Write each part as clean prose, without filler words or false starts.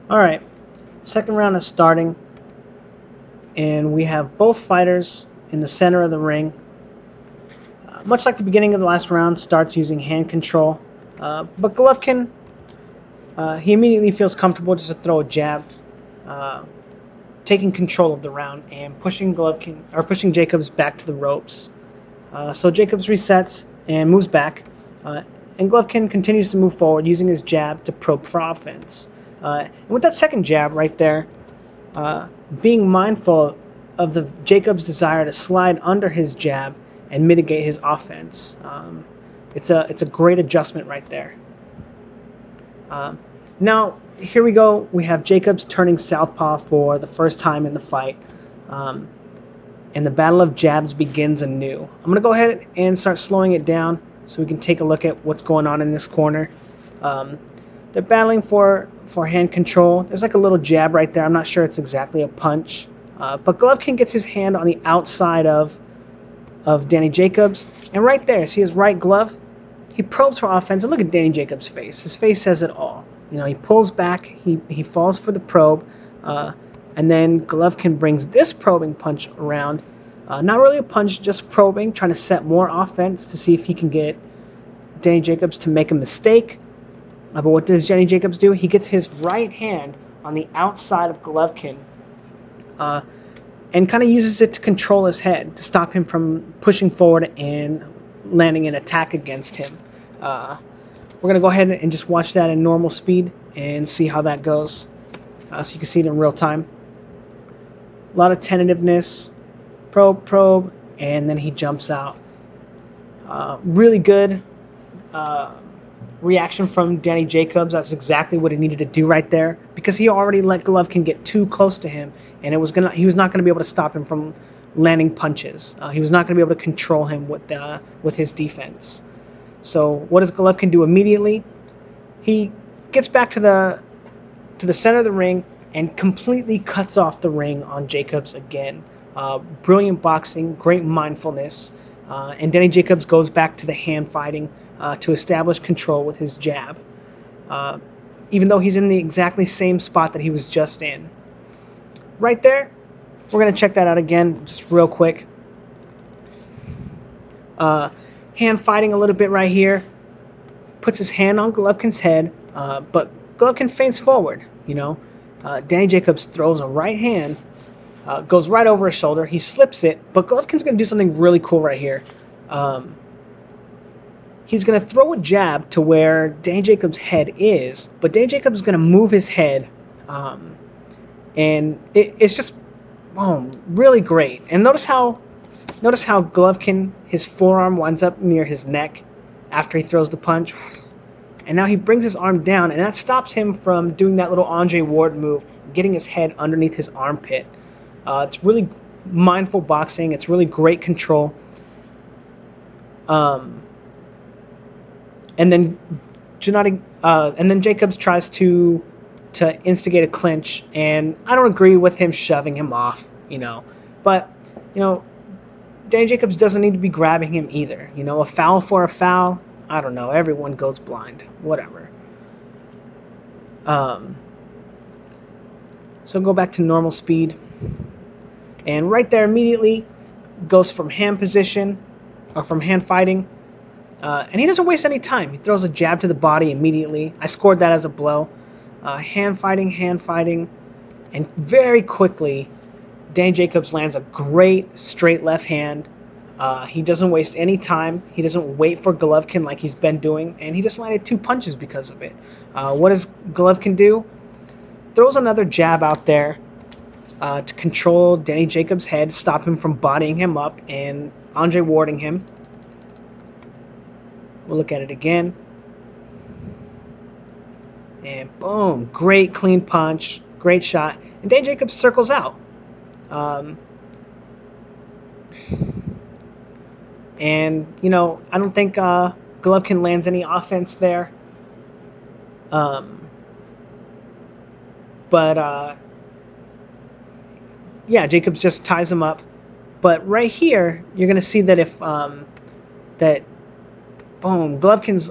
Alright, second round is starting, and we have both fighters in the center of the ring. Much like the beginning of the last round, starts using hand control. But Golovkin, he immediately feels comfortable just to throw a jab, uh, taking control of the round and pushing Jacobs back to the ropes. So Jacobs resets and moves back, uh, and Golovkin continues to move forward using his jab to probe for offense. And with that second jab right there, uh, being mindful of the Jacobs' desire to slide under his jab and mitigate his offense. It's a great adjustment right there. Um, Now here we go. We have Jacobs turning southpaw for the first time in the fight, um, and the battle of jabs begins anew. I'm gonna go ahead and start slowing it down so we can take a look at what's going on in this corner. Um, they're battling for hand control. There's like a little jab right there. I'm not sure it's exactly a punch, but Golovkin gets his hand on the outside of Danny Jacobs, and right there, see his right glove? He probes for offense, and look at Danny Jacobs' face. His face says it all. You know, he pulls back, he falls for the probe, and then Golovkin brings this probing punch around. Not really a punch, just probing, trying to set more offense to see if he can get Danny Jacobs to make a mistake. But what does Danny Jacobs do? He gets his right hand on the outside of Golovkin, uh, and kind of uses it to control his head, to stop him from pushing forward and landing an attack against him. We're going to go ahead and just watch that in normal speed and see how that goes. So you can see it in real time. A lot of tentativeness, probe, and then he jumps out. Really good reaction from Danny Jacobs. That's exactly what he needed to do right there, because he already let Golovkin get too close to him, and he was not going to be able to stop him from landing punches. He was not going to be able to control him with his defense. So what does Golovkin do immediately? He gets back to the center of the ring and completely cuts off the ring on Jacobs again. Brilliant boxing, great mindfulness, and Danny Jacobs goes back to the hand fighting to establish control with his jab, even though he's in the exactly same spot that he was just in. Right there, we're going to check that out again just real quick. Hand fighting a little bit right here. Puts his hand on Golovkin's head, but Golovkin feints forward. Danny Jacobs throws a right hand, goes right over his shoulder. He slips it, but Golovkin's going to do something really cool right here. He's going to throw a jab to where Danny Jacobs' head is, but Danny Jacobs is going to move his head, and it's just really great. And notice how Golovkin, his forearm winds up near his neck after he throws the punch. And now he brings his arm down, and that stops him from doing that little Andre Ward move, getting his head underneath his armpit. It's really mindful boxing. It's really great control. And then Jacobs tries to instigate a clinch, and I don't agree with him shoving him off. But Danny Jacobs doesn't need to be grabbing him either. A foul for a foul. I don't know. Everyone goes blind. Whatever. So go back to normal speed. And right there immediately goes from hand position, or from hand fighting. And he doesn't waste any time. He throws a jab to the body immediately. I scored that as a blow. Hand fighting. And very quickly, Danny Jacobs lands a great straight left hand. He doesn't waste any time. He doesn't wait for Golovkin like he's been doing, and he just landed 2 punches because of it. What does Golovkin do? Throws another jab out there to control Danny Jacobs' head, stop him from bodying him up and Andre Warding him. We'll look at it again. And boom, great clean punch, great shot. And Danny Jacobs circles out. And, I don't think Golovkin lands any offense there. But Jacobs just ties him up. But right here, you're going to see that if Golovkin's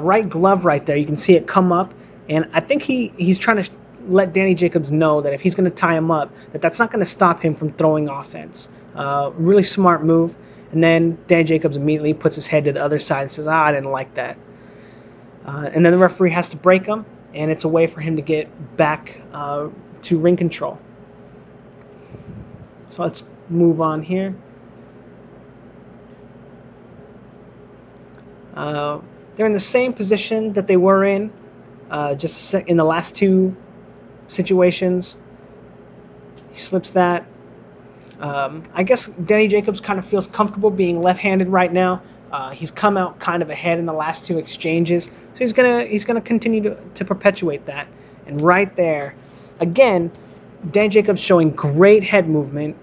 right glove right there, you can see it come up. And I think he's trying to let Danny Jacobs know that if he's going to tie him up, that's not going to stop him from throwing offense. Really smart move. And then Danny Jacobs immediately puts his head to the other side and says, I didn't like that. And then the referee has to break him, and it's a way for him to get back to ring control. So let's move on here. They're in the same position that they were in just in the last two situations. He slips that. I guess Danny Jacobs kind of feels comfortable being left-handed right now. He's come out kind of ahead in the last two exchanges, so he's gonna continue to perpetuate that. And right there, again, Danny Jacobs showing great head movement.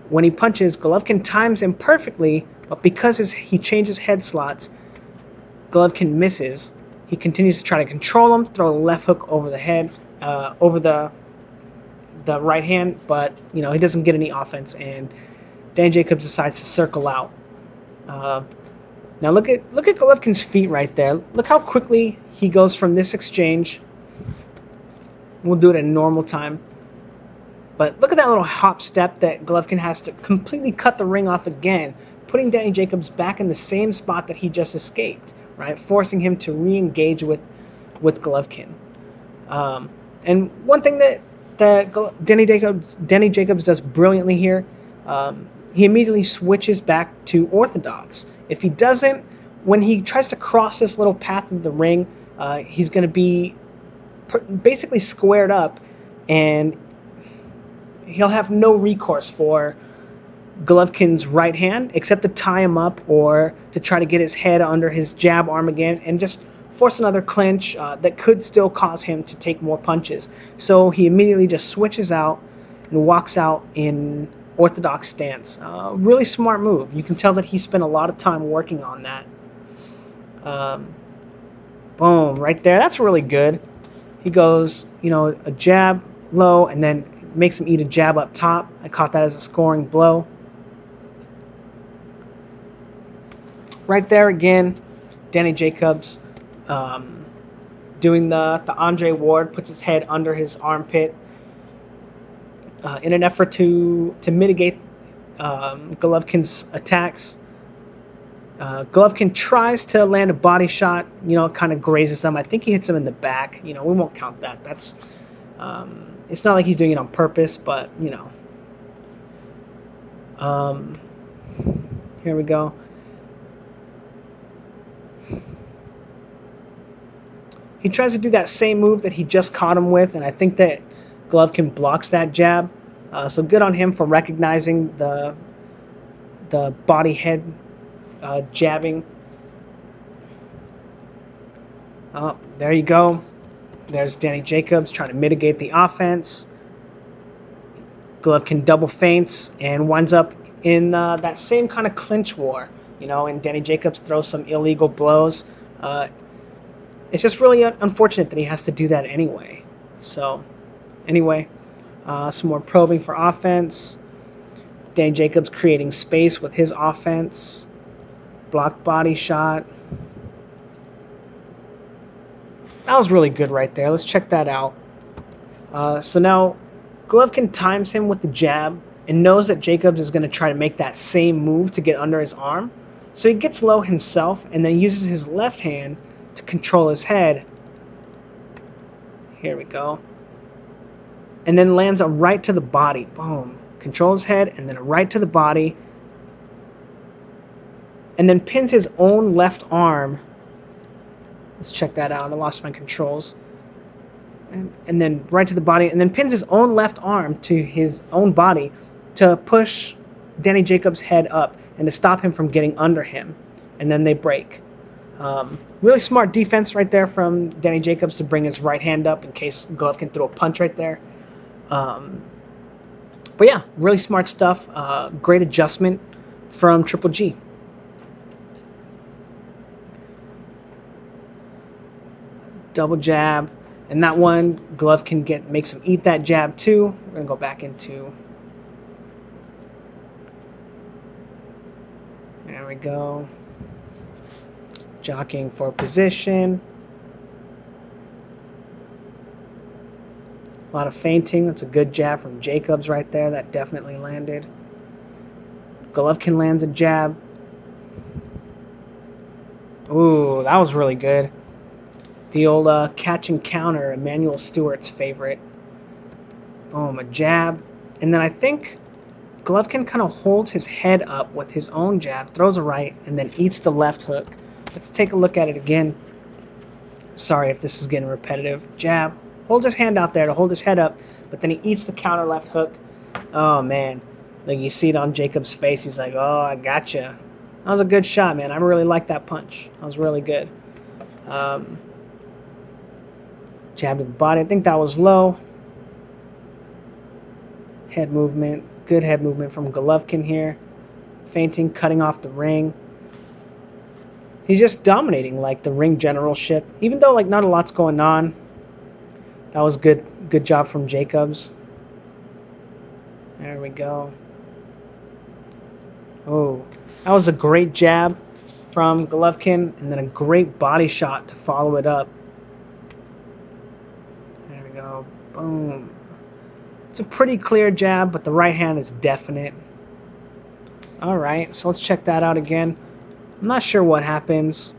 When he punches, Golovkin times him perfectly, but because he changes head slots, Golovkin misses. He continues to try to control him, throw a left hook over the head, over the right hand, but he doesn't get any offense, and Dan Jacobs decides to circle out. Now look at Golovkin's feet right there. Look how quickly he goes from this exchange. We'll do it at normal time. But look at that little hop step that Golovkin has to completely cut the ring off again, putting Danny Jacobs back in the same spot that he just escaped, right? Forcing him to re-engage with Golovkin. And one thing that Danny Jacobs does brilliantly here, he immediately switches back to orthodox. If he doesn't, when he tries to cross this little path of the ring, he's going to be basically squared up, and he'll have no recourse for Golovkin's right hand except to tie him up or to try to get his head under his jab arm again and just force another clinch that could still cause him to take more punches. So he immediately just switches out and walks out in orthodox stance. Really smart move. You can tell that he spent a lot of time working on that. Boom, right there. That's really good. He goes, a jab low and then makes him eat a jab up top. I caught that as a scoring blow. Right there again, Danny Jacobs doing the Andre Ward, puts his head under his armpit in an effort to mitigate Golovkin's attacks. Golovkin tries to land a body shot, kind of grazes him. I think he hits him in the back. We won't count that. That's it's not like he's doing it on purpose, but here we go. He tries to do that same move that he just caught him with, and I think that Golovkin blocks that jab. So good on him for recognizing the body head jabbing. Oh, there you go. There's Danny Jacobs trying to mitigate the offense. Golovkin double feints and winds up in that same kind of clinch war, and Danny Jacobs throws some illegal blows. It's just really unfortunate that he has to do that anyway. So, anyway, some more probing for offense. Danny Jacobs creating space with his offense. Blocked body shot. That was really good right there. Let's check that out. So now Golovkin times him with the jab and knows that Jacobs is going to try to make that same move to get under his arm. So he gets low himself and then uses his left hand to control his head. Here we go. And then lands a right to the body. Boom. Controls his head and then a right to the body. And then pins his own left arm. Let's check that out. I lost my controls. And then right to the body. And then pins his own left arm to his own body to push Danny Jacobs' head up and to stop him from getting under him. And then they break. Really smart defense right there from Danny Jacobs to bring his right hand up in case Golovkin threw a punch right there. But yeah, really smart stuff. Great adjustment from Triple G. Double jab. And that one, Golovkin makes him eat that jab too. We're going to go back into... There we go. Jockeying for position. A lot of feinting. That's a good jab from Jacobs right there. That definitely landed. Golovkin lands a jab. Ooh, that was really good. The old catch and counter, Emmanuel Stewart's favorite. Boom, a jab. And then I think Golovkin kind of holds his head up with his own jab, throws a right, and then eats the left hook. Let's take a look at it again. Sorry if this is getting repetitive. Jab. Hold his hand out there to hold his head up, but then he eats the counter left hook. Oh, man. Like, you see it on Jacob's face. He's like, oh, I gotcha. That was a good shot, man. I really like that punch. That was really good. Jab to the body. I think that was low. Head movement. Good head movement from Golovkin here. Feinting, cutting off the ring. He's just dominating, like, the ring generalship. Even though, like, not a lot's going on. That was good job from Jacobs. There we go. Oh, that was a great jab from Golovkin, and then a great body shot to follow it up. There we go. Boom. It's a pretty clear jab, but the right hand is definite. All right, so let's check that out again. I'm not sure what happens.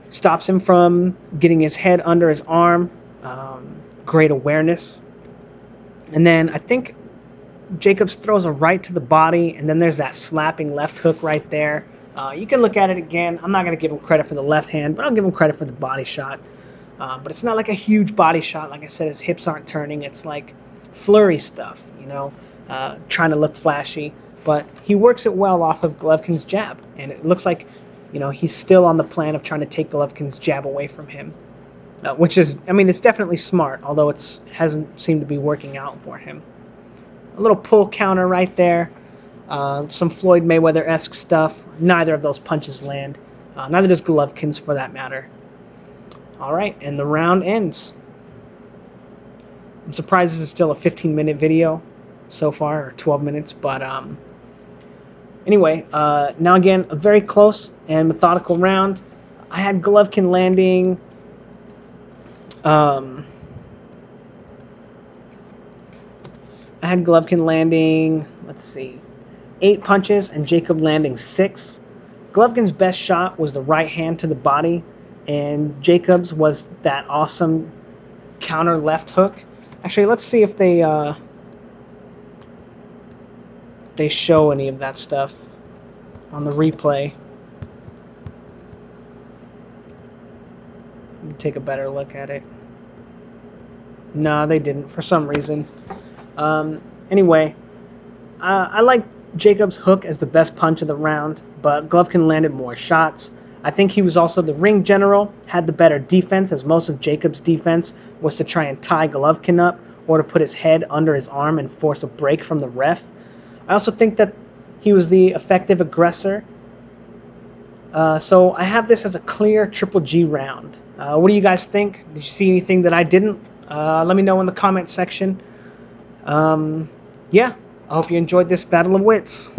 Stops him from getting his head under his arm. Great awareness. And then I think Jacobs throws a right to the body, and then there's that slapping left hook right there. You can look at it again. I'm not going to give him credit for the left hand, but I'll give him credit for the body shot. But it's not like a huge body shot. Like I said, his hips aren't turning. It's like flurry stuff, you know, trying to look flashy. But he works it well off of Golovkin's jab, and it looks like, you know, he's still on the plan of trying to take Golovkin's jab away from him, which is, I mean, it's definitely smart, although it hasn't seemed to be working out for him. A little pull counter right there. Some Floyd Mayweather-esque stuff. Neither of those punches land. Neither does Golovkin's, for that matter. All right, and the round ends. I'm surprised this is still a 15-minute video so far, or 12 minutes, but anyway, now again, a very close and methodical round. I had Golovkin landing let's see, 8 punches, and Jacob landing 6. Golovkin's best shot was the right hand to the body, and Jacob's was that awesome counter left hook. Actually, let's see if they show any of that stuff on the replay. Let me take a better look at it. No, they didn't for some reason. Anyway, I like Jacob's hook as the best punch of the round, but Golovkin landed more shots. I think he was also the ring general, had the better defense, as most of Jacob's defense was to try and tie Golovkin up or to put his head under his arm and force a break from the ref. I also think that he was the effective aggressor. So I have this as a clear Triple G round. What do you guys think? Did you see anything that I didn't? Let me know in the comment section. Yeah, I hope you enjoyed this Battle of Wits.